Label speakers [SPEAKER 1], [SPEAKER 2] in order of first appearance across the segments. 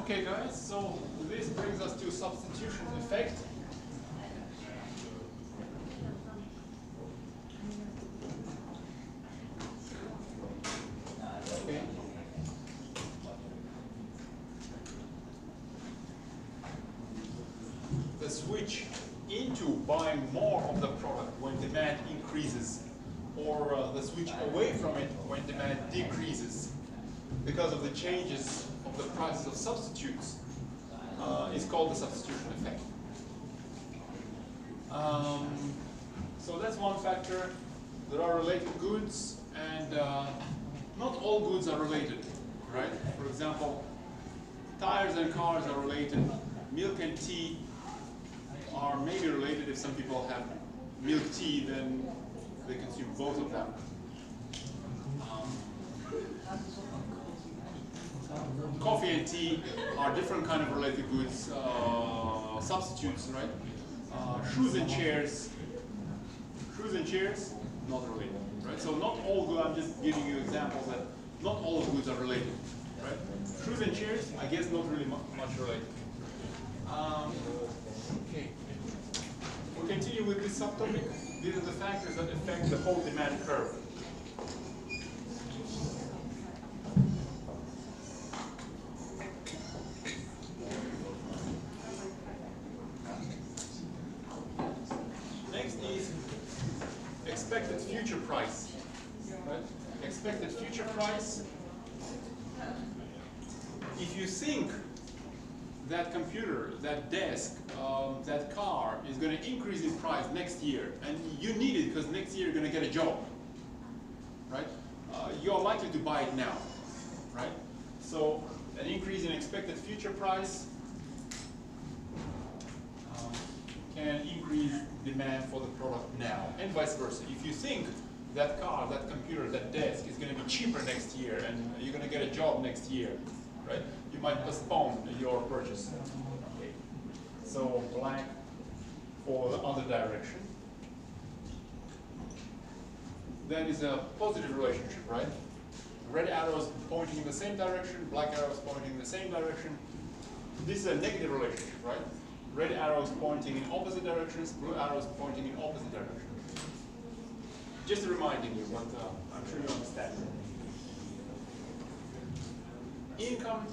[SPEAKER 1] Okay guys, so this brings us to substitution effect. Okay. The switch into buying more of the product when demand increases, or the switch away from it when demand decreases because of the changes of the prices of substitutes is called the substitution effect. So that's one factor. There are related goods, and not all goods are related, right? For example, tires and cars are related. Milk and tea are maybe related. If some people have milk tea, then they consume both of them. Coffee and tea are different kind of related goods, substitutes, right? Shoes and chairs, not related, right? So not all goods, I'm just giving you examples that not all goods are related, right? Shoes and chairs, I guess not really much related. Okay. We'll continue with this subtopic. These are the factors that affect the whole demand curve. Next is expected future price. Right? Expected future price. If you think that computer, that desk, that car is going to increase in price next year, and you need it because next year you're going to get a job, right? You're likely to buy it now, right? So an increase in expected future price can increase demand for the product now, and vice versa. If you think that car, that computer, that desk is going to be cheaper next year, and you're going to get a job next year, right? You might postpone your purchase. Okay. So blank for the other direction. That is a positive relationship, right? Red arrows pointing in the same direction, black arrows pointing in the same direction. This is a negative relationship, right? Red arrows pointing in opposite directions, blue arrows pointing in opposite directions. Just reminding you, but I'm sure you understand. Income,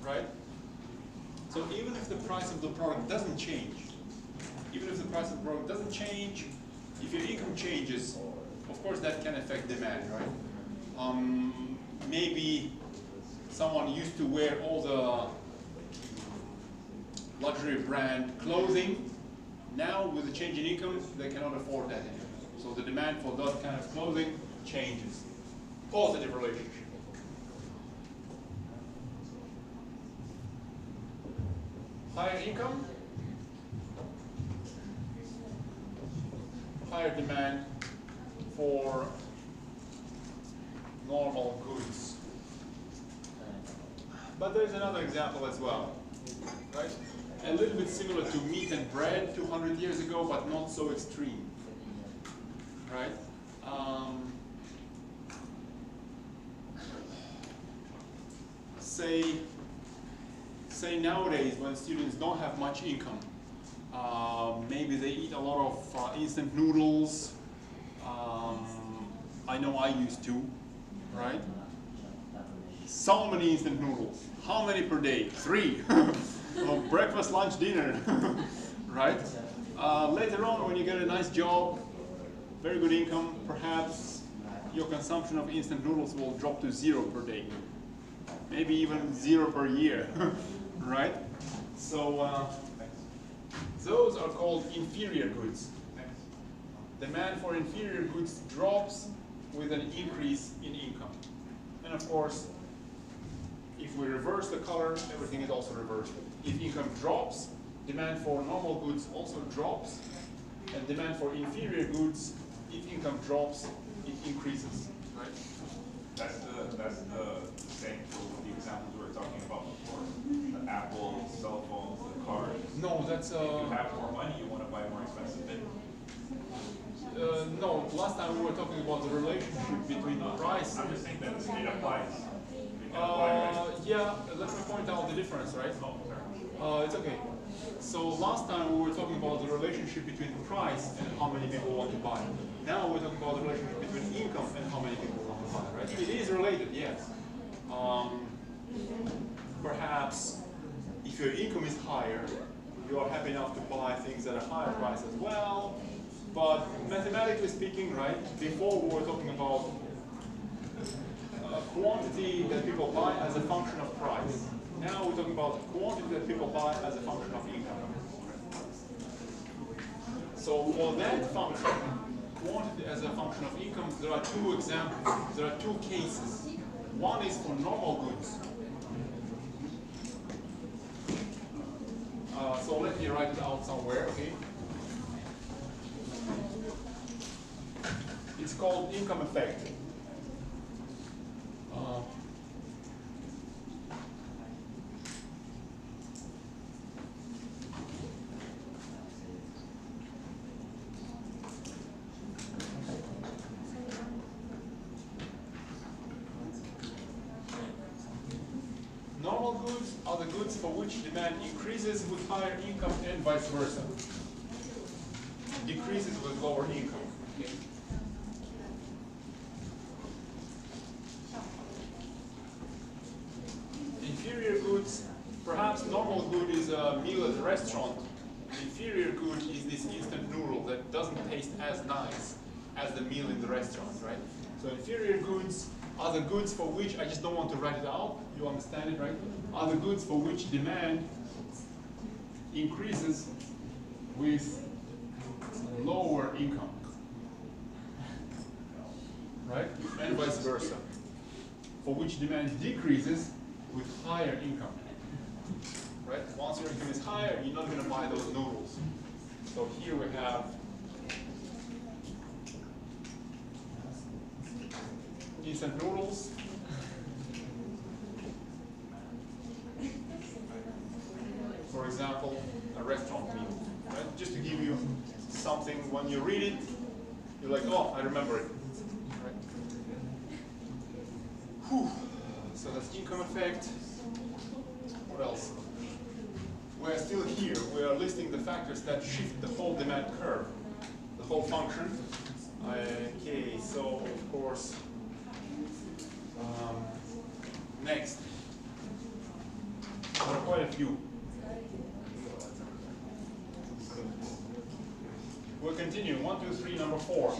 [SPEAKER 1] right? So even if the price of the product doesn't change, if your income changes, of course that can affect demand, right? Maybe someone used to wear all the luxury brand clothing. Now with the change in income, they cannot afford that anymore. So the demand for that kind of clothing changes. Positive relationship. Higher income, higher demand for normal goods. But there's another example as well, right? A little bit similar to meat and bread 200 years ago, but not so extreme, right? Say nowadays when students don't have much income, maybe they eat a lot of instant noodles. I know I used to, right? So many instant noodles. How many per day? 3. Breakfast, lunch, dinner, right? Later on, when you get a nice job, very good income, perhaps your consumption of instant noodles will drop to 0 per day. Maybe even 0 per year, right? So those are called inferior goods. Demand for inferior goods drops with an increase in income. And of course, if we reverse the color, everything is also reversed. If income drops, demand for normal goods also drops, and demand for inferior goods, if income drops, it increases, right?
[SPEAKER 2] That's the same for the examples we were talking about before. The Apple, cell phones, the cars.
[SPEAKER 1] No, that's...
[SPEAKER 2] if you have more money, you want to buy more expensive things.
[SPEAKER 1] No, last time we were talking about the relationship between the price.
[SPEAKER 2] I'm just saying that it applies.
[SPEAKER 1] Yeah, let me point out the difference, right?
[SPEAKER 2] Oh, sorry.
[SPEAKER 1] It's okay. So last time we were talking about the relationship between price and how many people want to buy. Now we're talking about the relationship between income and how many people want to buy, right? It is related, yes. Perhaps if your income is higher, you are happy enough to buy things at a higher price as well. But mathematically speaking, right, before we were talking about quantity that people buy as a function of price. Now we're talking about quantity that people buy as a function of income. So for that function, quantity as a function of income, there are two examples, there are two cases. One is for normal goods. So let me write it out somewhere, okay? It's called income effect. Normal goods are the goods for which demand increases with higher income and vice versa. Decreases with lower income. Okay. Inferior goods, perhaps normal good is a meal at a restaurant. Inferior good is this instant noodle that doesn't taste as nice as the meal in the restaurant, right? So inferior goods are the goods for which, I just don't want to write it out, you understand it, right? Are the goods for which demand increases with lower income, right? And vice versa. For which demand decreases with higher income, right? Once your income is higher, you're not going to buy those noodles. So here we have instant noodles. For example, a restaurant meal, right? Just to give you something, when you read it, you're like, oh, I remember it, right? Whew. So that's income effect. What else? We're still here. We are listing the factors that shift the whole demand curve, the whole function. Okay, so of course, next. There are quite a few. We'll continue. 1, 2, 3, number 4.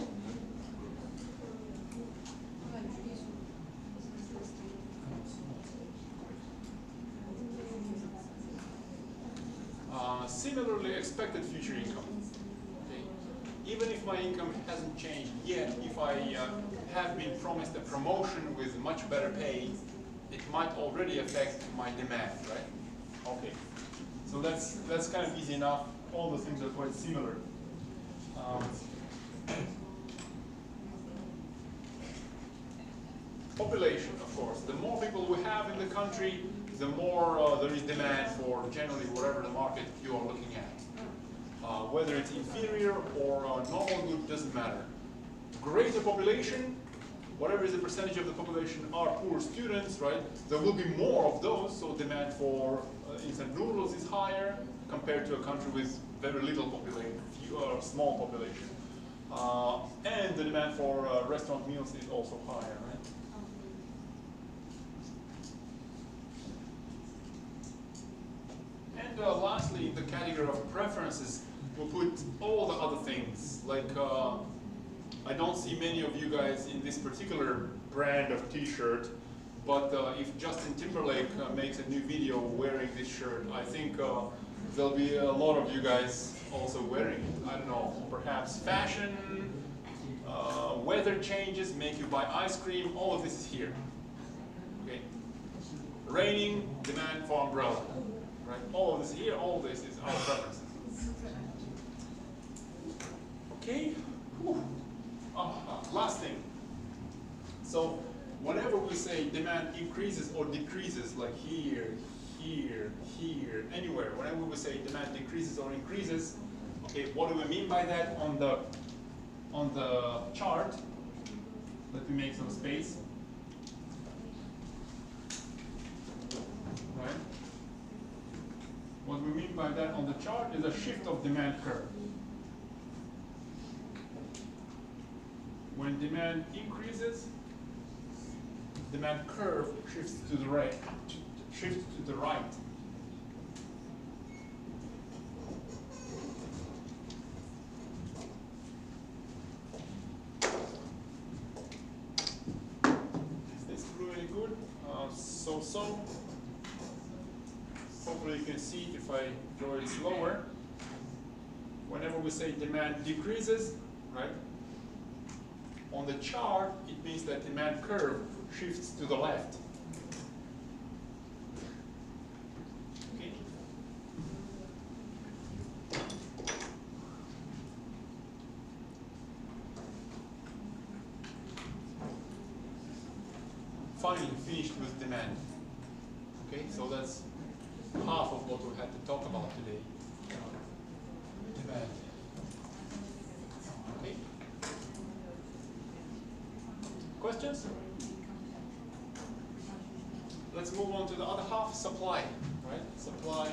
[SPEAKER 1] Similarly, expected future income. Okay. Even if my income hasn't changed yet, if I have been promised a promotion with much better pay, it might already affect my demand, right? Okay. So that's kind of easy enough. All the things are quite similar. Population, of course. The more people we have in the country, the more there is demand for generally whatever the market you are looking at. Whether it's inferior or normal good, doesn't matter. Greater population, whatever is the percentage of the population are poor students, right? There will be more of those, so demand for instant noodles is higher compared to a country with very little population, small population. And the demand for restaurant meals is also higher, right? And lastly, in the category of preferences, we'll put all the other things. Like, I don't see many of you guys in this particular brand of t-shirt, but if Justin Timberlake makes a new video wearing this shirt, I think there'll be a lot of you guys also wearing it. I don't know, perhaps fashion, weather changes make you buy ice cream, all of this is here. Okay. Raining, demand for umbrella. Right? All of this here, all of this is our preferences. Okay? Last thing. So whenever we say demand increases or decreases, like here, here, here, anywhere, whenever we say demand decreases or increases, okay, what do we mean by that on the chart? Let me make some space. like that on the chart is a shift of demand curve. When demand increases, demand curve shifts to the right. Shifts to the right. Is this blue any good? So. Hopefully you can see it if I draw it slower. Whenever we say demand decreases, right? On the chart, it means that demand curve shifts to the left. Okay. Finally, finished with demand. Okay, so that's half of what we had to talk about today. Demand. Okay. Questions? Let's move on to the other half, supply. Right? Supply.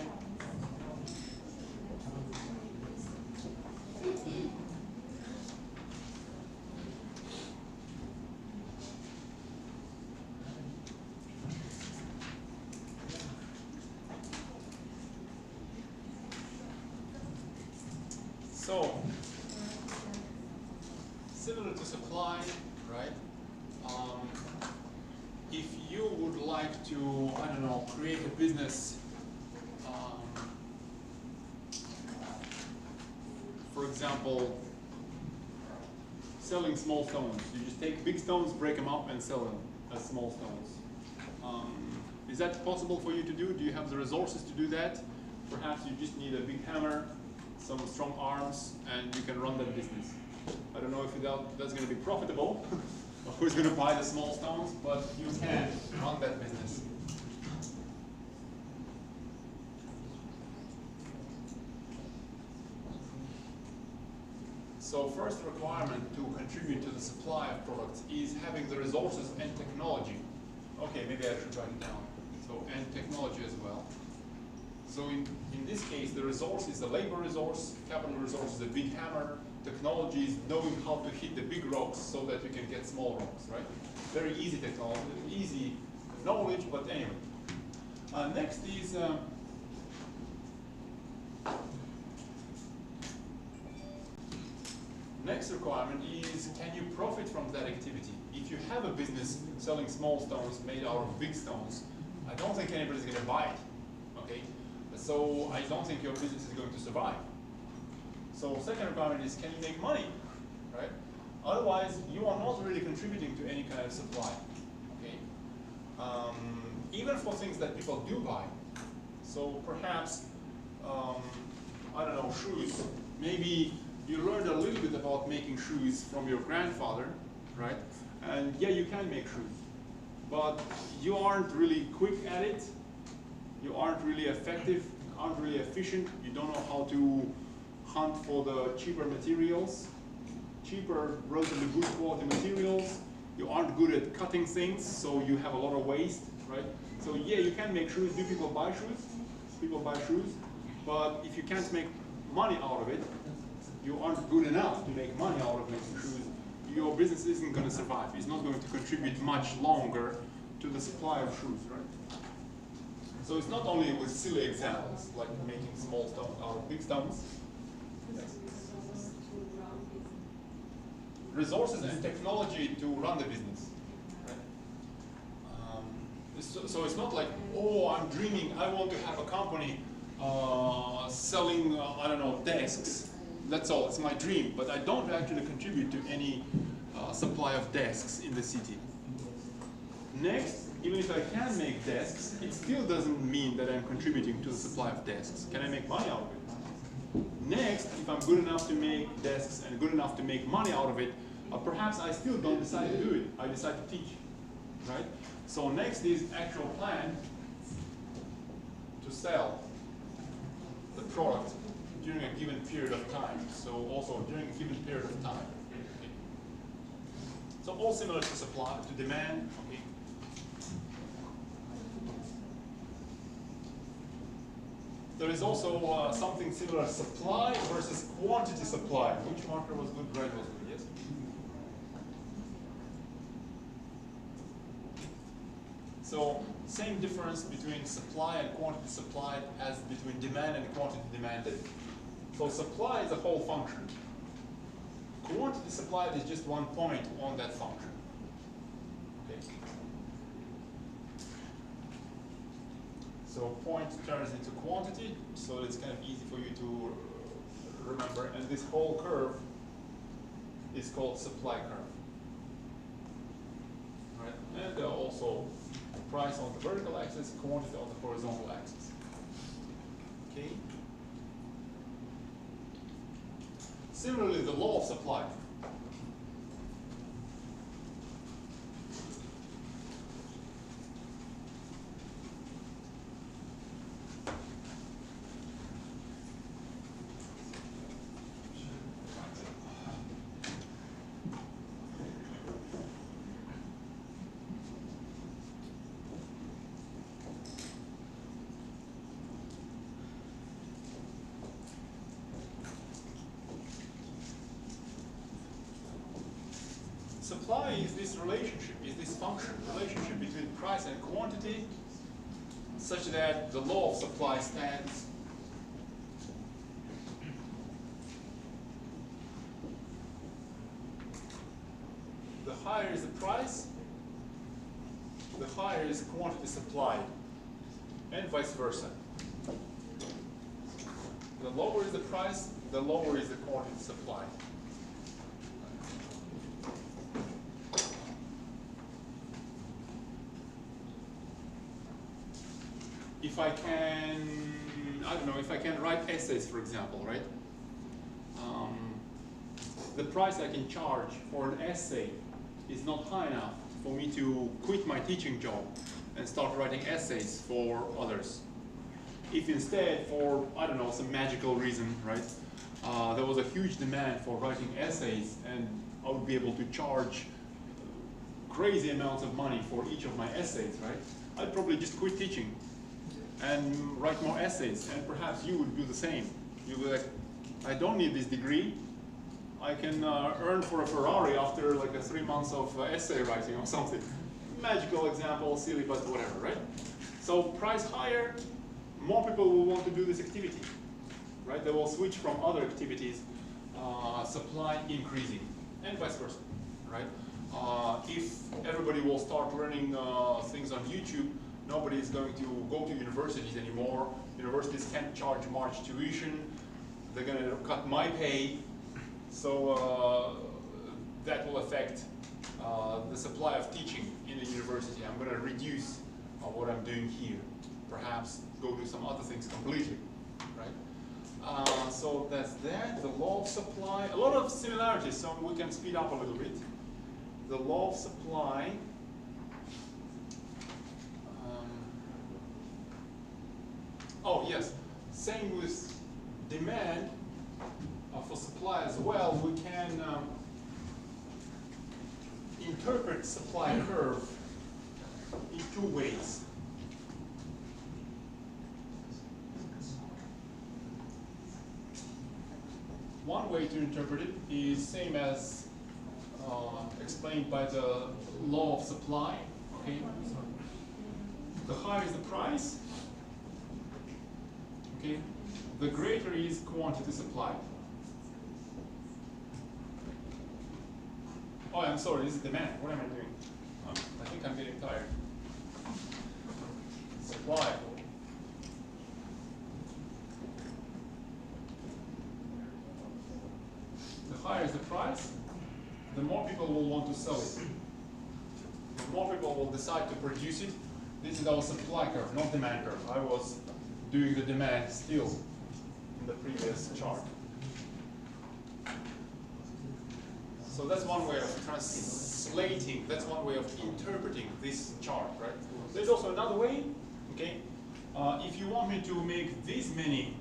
[SPEAKER 1] So, similar to supply, right? If you would like to, I don't know, create a business, for example, selling small stones. You just take big stones, break them up, and sell them as small stones. Is that possible for you to do? Do you have the resources to do that? Perhaps you just need a big hammer, some strong arms, and you can run that business. I don't know if that's going to be profitable, or who's going to buy the small stones, but you can run that business. So first requirement to contribute to the supply of products is having the resources and technology. Okay, maybe I should write it down. So, and technology as well. So in this case, the resource is the labor resource, capital resource is a big hammer, technology is knowing how to hit the big rocks so that you can get small rocks, right? Very easy technology, easy knowledge, but anyway. Next is next requirement is, can you profit from that activity? If you have a business selling small stones made out of big stones, I don't think anybody's going to buy it, okay? So I don't think your business is going to survive. So second requirement is, can you make money, right? Otherwise, you are not really contributing to any kind of supply, okay? Even for things that people do buy. So perhaps, I don't know, shoes. Maybe you learned a little bit about making shoes from your grandfather, right? And yeah, you can make shoes, but you aren't really quick at it. You aren't really effective, aren't really efficient. You don't know how to hunt for the cheaper materials, cheaper, relatively good quality materials. You aren't good at cutting things, so you have a lot of waste, right? So yeah, you can make shoes. Do people buy shoes? People buy shoes, but if you can't make money out of it, you aren't good enough to make money out of making shoes, your business isn't going to survive. It's not going to contribute much longer to the supply of shoes, right? So it's not only with silly examples, like making small stones out of big stones. Resources and technology to run the business. Right? So it's not like, oh, I'm dreaming, I want to have a company selling, I don't know, desks. That's all, it's my dream, but I don't actually contribute to any supply of desks in the city. Next, even if I can make desks, it still doesn't mean that I'm contributing to the supply of desks. Can I make money out of it? Next, if I'm good enough to make desks and good enough to make money out of it, perhaps I still don't decide to do it. I decide to teach, right? So next is actual plan to sell the product during a given period of time. So also during a given period of time. Okay. So all similar to supply, to demand. Okay. There is also something similar, supply versus quantity supply. Which marker was good? Red was good, yes? So, same difference between supply and quantity supplied as between demand and quantity demanded. So supply is a whole function. Quantity supplied is just one point on that function. Okay. So point turns into quantity, so it's kind of easy for you to remember. And this whole curve is called supply curve. Right? And also price on the vertical axis, quantity on the horizontal axis. Okay. Similarly, the law of supply. Supply is this relationship, is this function, relationship between price and quantity, such that the law of supply stands. The higher is the price, the higher is quantity supplied, and vice versa. The lower is the price, the lower is the quantity supplied. If I can, I don't know, if I can write essays, for example, right? The price I can charge for an essay is not high enough for me to quit my teaching job and start writing essays for others. If instead, for, I don't know, some magical reason, right, there was a huge demand for writing essays and I would be able to charge crazy amounts of money for each of my essays, right? I'd probably just quit teaching and write more essays, and perhaps you would do the same. You'd be like, I don't need this degree. I can earn for a Ferrari after like 3 months of essay writing or something. Magical example, silly, but whatever, right? So price higher, more people will want to do this activity, right? They will switch from other activities, supply increasing, and vice versa, right? If everybody will start learning things on YouTube, nobody is going to go to universities anymore. Universities can't charge much tuition. They're going to cut my pay. So that will affect the supply of teaching in the university. I'm going to reduce what I'm doing here. Perhaps go do some other things completely, right? So that's that, the law of supply. A lot of similarities, so we can speed up a little bit. The law of supply. Oh yes, same with demand for supply as well. We can interpret supply curve in two ways. One way to interpret it is same as explained by the law of supply. Okay, the higher is the price. Okay, the greater is quantity supplied. Oh, I'm sorry, this is demand. What am I doing? I think I'm getting tired. Supply. The higher is the price, the more people will want to sell it. The more people will decide to produce it. This is our supply curve, not demand curve. I was doing the demand still in the previous chart. So that's one way of translating, that's one way of interpreting this chart, right? There's also another way, okay? If you want me to make these many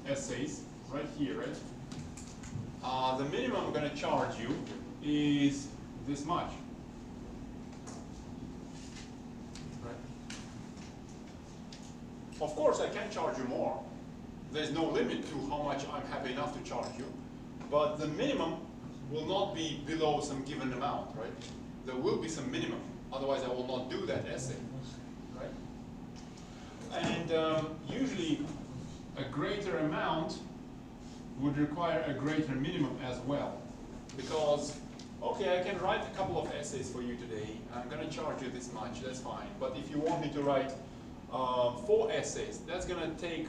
[SPEAKER 1] essays, right here, right? The minimum I'm going to charge you is this much. Right? Of course, I can charge you more. there's no limit to how much I'm happy enough to charge you, but the minimum will not be below some given amount, right? There will be some minimum, otherwise I will not do that essay, right? And usually a greater amount would require a greater minimum as well, because okay, I can write a couple of essays for you today. I'm going to charge you this much, that's fine. But if you want me to write 4 essays, that's going to take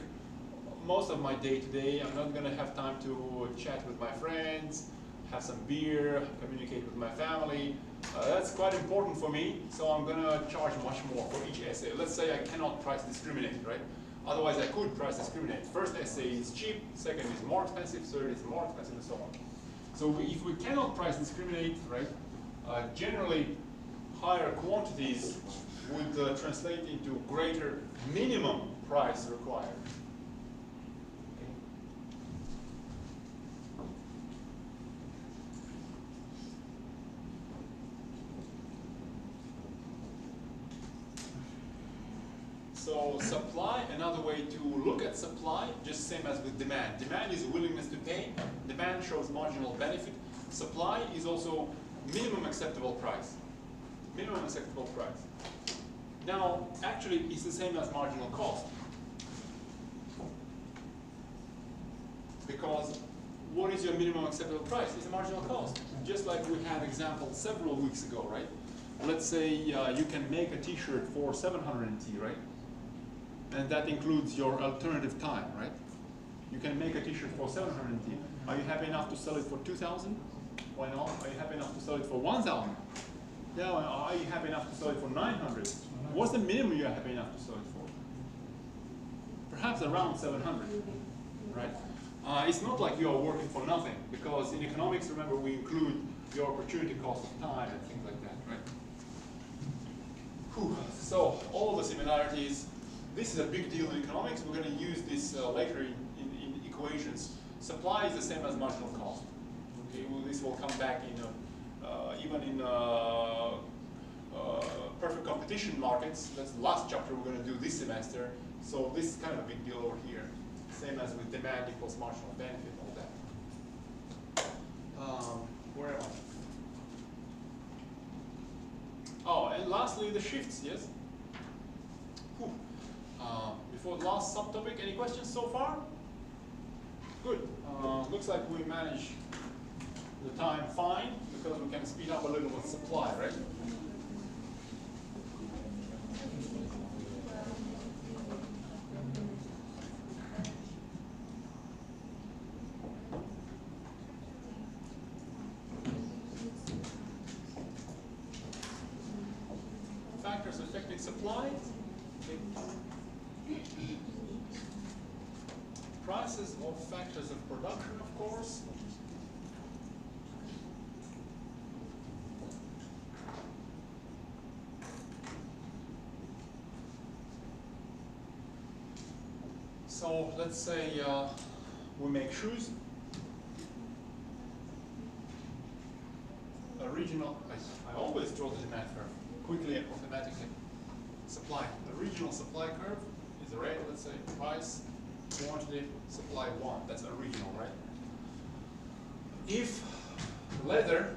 [SPEAKER 1] most of my day today. I'm not going to have time to chat with my friends, have some beer, communicate with my family. That's quite important for me, so I'm going to charge much more for each essay. Let's say I cannot price discriminate, right? Otherwise I could price discriminate. First essay is cheap, second is more expensive, third is more expensive, and so on. So if we cannot price discriminate, right, generally higher quantities would translate into greater minimum price required. Okay. So supply, another way to look at supply, just same as with demand. Demand is willingness to pay. Demand shows marginal benefit. Supply is also minimum acceptable price. Minimum acceptable price. Now, actually, it's the same as marginal cost. Because what is your minimum acceptable price? It's a marginal cost. Just like we had example several weeks ago, right? Let's say you can make a t-shirt for 700 NT, right? And that includes your alternative time, right? You can make a t-shirt for 700 NT. Are you happy enough to sell it for 2,000? Why not? Are you happy enough to sell it for 1,000? Yeah, well, are you happy enough to sell it for 900? What's the minimum you're happy enough to sell it for? Perhaps around 700, right? It's not like you are working for nothing, because in economics, remember, we include your opportunity cost of time and things like that, right? Whew. So, all the similarities. This is a big deal in economics. We're going to use this later in equations. Supply is the same as marginal cost. Okay, well, this will come back in even in perfect competition markets. That's the last chapter we're going to do this semester. So this is kind of a big deal over here. Same as with demand equals marginal benefit, all that. Where am I? Oh, and lastly, the shifts, yes? Whew. Before the last subtopic, any questions so far? Good. Looks like we managed the time fine, because we can speed up a little with supply, right? Factors affecting supply. Prices or factors of production, of course. So let's say we make shoes. A regional, I always draw the demand curve quickly and automatically. Supply. The regional supply curve is red, let's say price, quantity, supply 1. That's a regional, right? If leather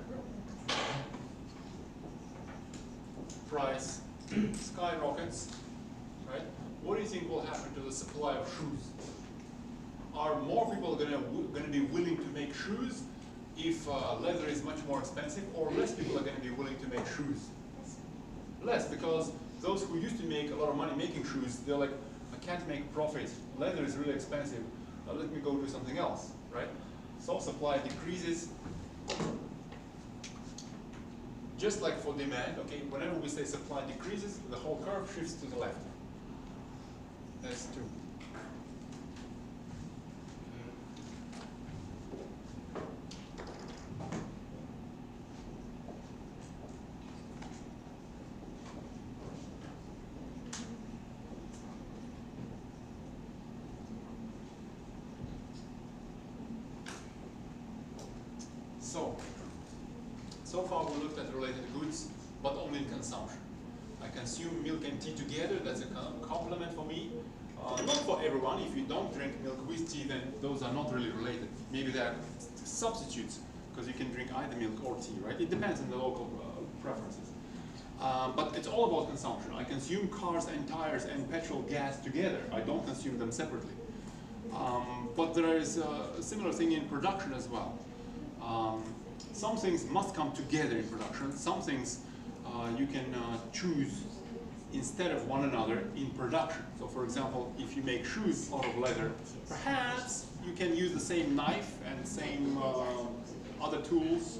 [SPEAKER 1] price skyrockets, right? What do you think will happen to the supply of shoes? Are more people going to be willing to make shoes if leather is much more expensive, or less people are going to be willing to make shoes? Less, because those who used to make a lot of money making shoes, they're like, I can't make profit. Leather is really expensive. Let me go do something else, right? So supply decreases. Just like for demand, okay, whenever we say supply decreases, the whole curve shifts to the left. That's 2. So far we looked at related goods, but only in consumption. I consume milk and tea together, that's a complement for me. Not for everyone. If you don't drink milk with tea, then those are not really related. Maybe they're substitutes, because you can drink either milk or tea, right? It depends on the local preferences. But it's all about consumption. I consume cars and tires and petrol, gas together. I don't consume them separately. But there is a similar thing in production as well. Some things must come together in production. Some things you can choose instead of one another in production. So for example, if you make shoes out of leather, perhaps you can use the same knife and same other tools,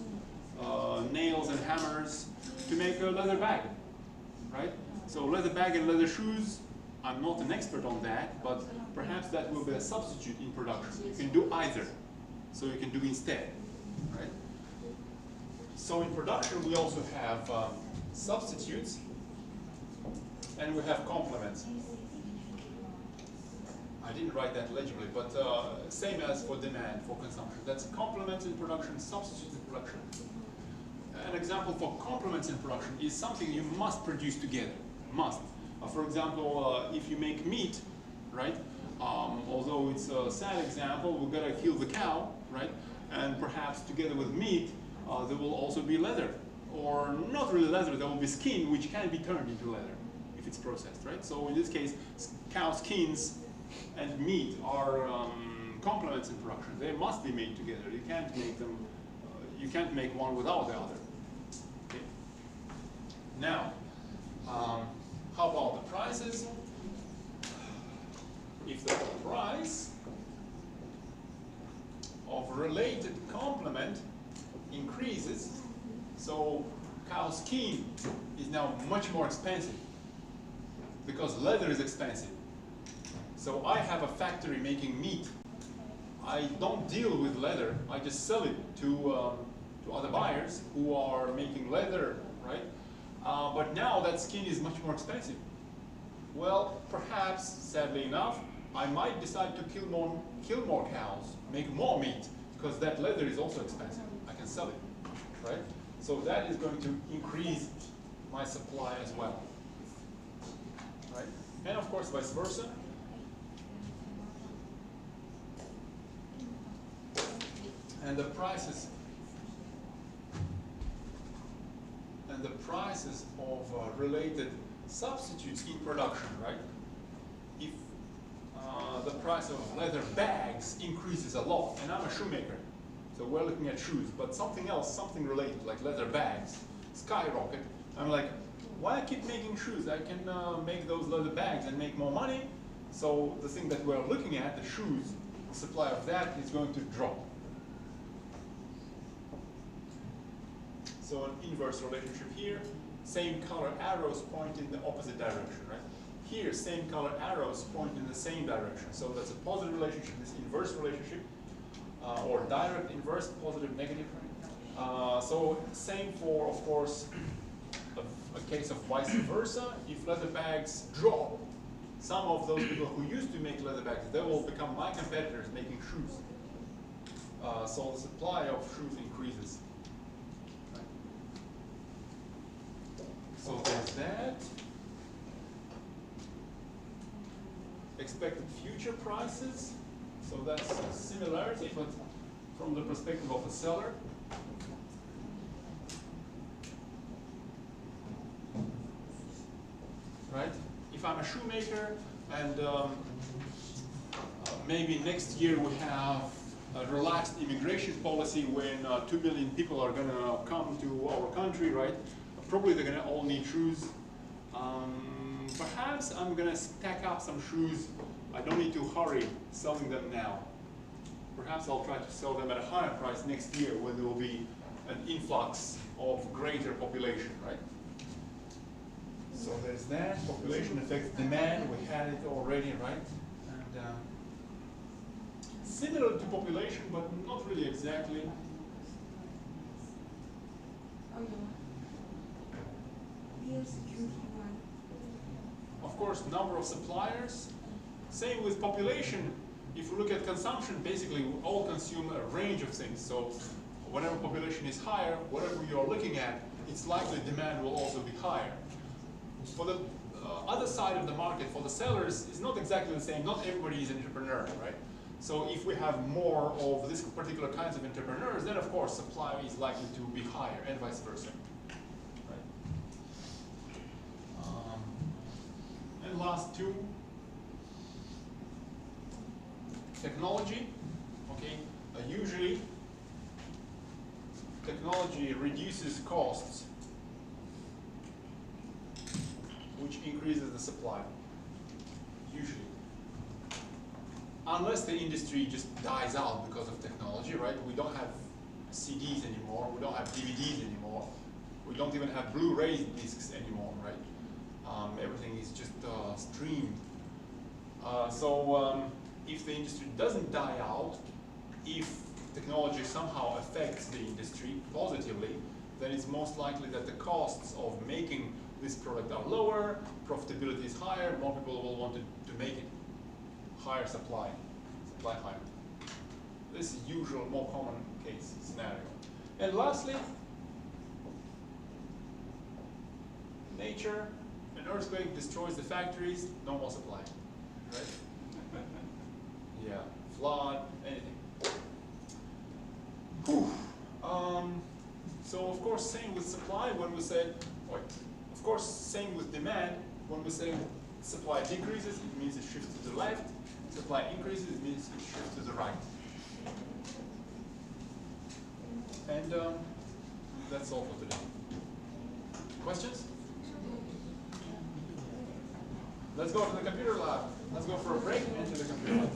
[SPEAKER 1] nails and hammers, to make a leather bag, right? So leather bag and leather shoes, I'm not an expert on that, but perhaps that will be a substitute in production. You can do either, so you can do instead, right? So in production we also have substitutes, and we have complements. I didn't write that legibly, but same as for demand, for consumption. That's complements in production, substitutes in production. An example for complements in production is something you must produce together, must. For example, if you make meat, right? Although it's a sad example, we've got to kill the cow, right? And perhaps together with meat, there will also be leather. Or not really leather, there will be skin, which can be turned into leather if it's processed, right? So in this case, cow skins and meat are complements in production. They must be made together. You can't make them, you can't make one without the other. Okay. Now, how about the prices? If the price of related complement increases, so cow skin is now much more expensive because leather is expensive. So I have a factory making meat. I don't deal with leather. I just sell it to other buyers who are making leather, right? But now that skin is much more expensive. Well, perhaps, sadly enough, I might decide to kill more cows, make more meat, because that leather is also expensive. I can sell it, right? So that is going to increase my supply as well, right? And of course, vice versa. And the prices of related substitutes in production, right? If the price of leather bags increases a lot, and I'm a shoemaker, so we're looking at shoes, but something else, something related, like leather bags, skyrocket. I'm like, why keep making shoes? I can make those leather bags and make more money. So the thing that we're looking at, the shoes, the supply of that is going to drop. So an inverse relationship here, same color arrows point in the opposite direction, right? Here, same color arrows point in the same direction. So that's a positive relationship, this inverse relationship, or direct inverse, positive, negative. So same for, of course, a case of vice versa. If leather bags drop, some of those people who used to make leather bags, they will become my competitors making shoes. So the supply of shoes increases. So there's that. Expected future prices. So that's a similarity, but from the perspective of a seller. Right? If I'm a shoemaker and maybe next year we have a relaxed immigration policy when 2 million people are going to come to our country, right? Probably they're going to all need shoes. Perhaps I'm going to stack up some shoes. I don't need to hurry selling them now. Perhaps I'll try to sell them at a higher price next year when there will be an influx of greater population, right? So there's that. Population affects demand. We had it already, right? And similar to population, but not really exactly.
[SPEAKER 3] Oh, yeah.
[SPEAKER 1] Of course, number of suppliers. Same with population. If you look at consumption, basically we all consume a range of things. So whenever population is higher, whatever you're looking at, it's likely demand will also be higher. For the other side of the market for the sellers is not exactly the same. Not everybody is an entrepreneur, right? So if we have more of this particular kinds of entrepreneurs, then of course supply is likely to be higher, and vice versa. Right? And last two, technology. Okay, usually technology reduces costs, which increases the supply, usually. Unless the industry just dies out because of technology, right? We don't have CDs anymore, we don't have DVDs anymore, we don't even have Blu-ray discs anymore, right? Everything is just streamed. If the industry doesn't die out, if technology somehow affects the industry positively, then it's most likely that the costs of making this product are lower, profitability is higher, more people will want to make it. Higher supply higher. This is usual, more common case scenario. And lastly, nature, an earthquake destroys the factories, no more supply, right? Yeah, flood, anything. Whew. So of course, same with supply when we say, of course, same with demand when we say supply decreases, it means it shifts to the left. Supply increases, it means it shifts to the right. And that's all for today. Questions? Let's go to the computer lab. Let's go for a break and to the computer lab.